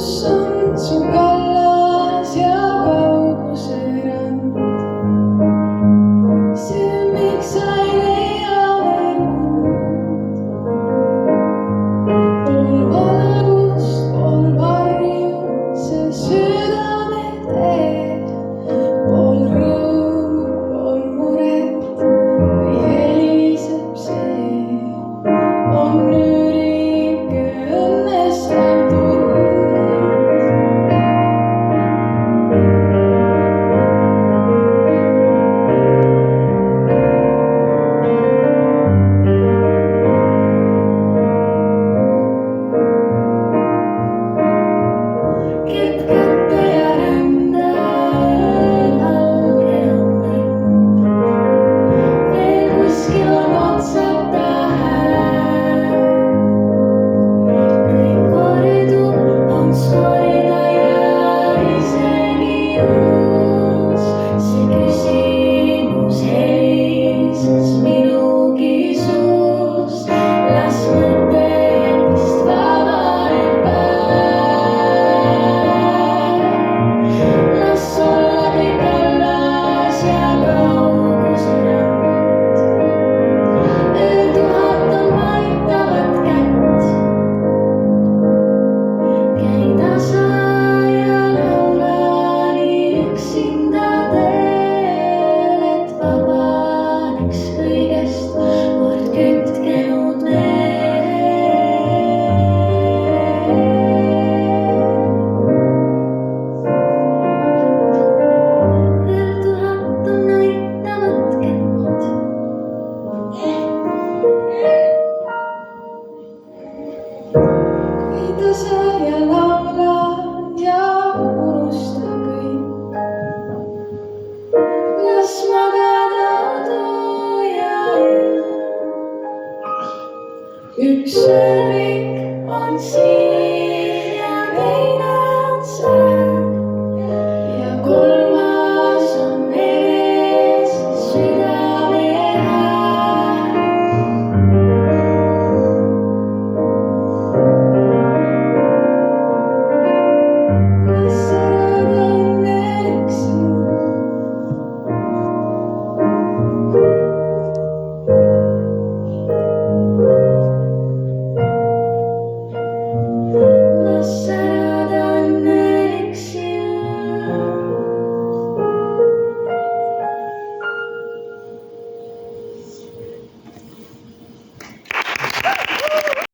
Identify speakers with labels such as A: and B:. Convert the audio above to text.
A: kus on su kallas ja kauguse rand. See, miks sa ei leia veel mind. Pool valgust, pool varju, see südame teeb. Pool rõõmu, pool muret või heliseb see. On üürike õnnestav tund. Kett kätte ja rända, auge on mind. Veel kuskil on otsata hääl. Kõik kordub, on sorida ja isegi uus. See küsimus helises minugi suus. Las mõtetest vabaneb päev. Las olla kõik kallas ja kauguse rand. Ööl tuhat on aitavat kätt. Käi tasa ja laula nii üksinda teel, et vabaneks kõigest kord kütkenud meel. Ööl tuhat on aitavat kätt. Käi tasa ja laula ja unusta kõik. Las magada udu ja ilm. Üks õnnik on siin ja teine on seal ja kolmas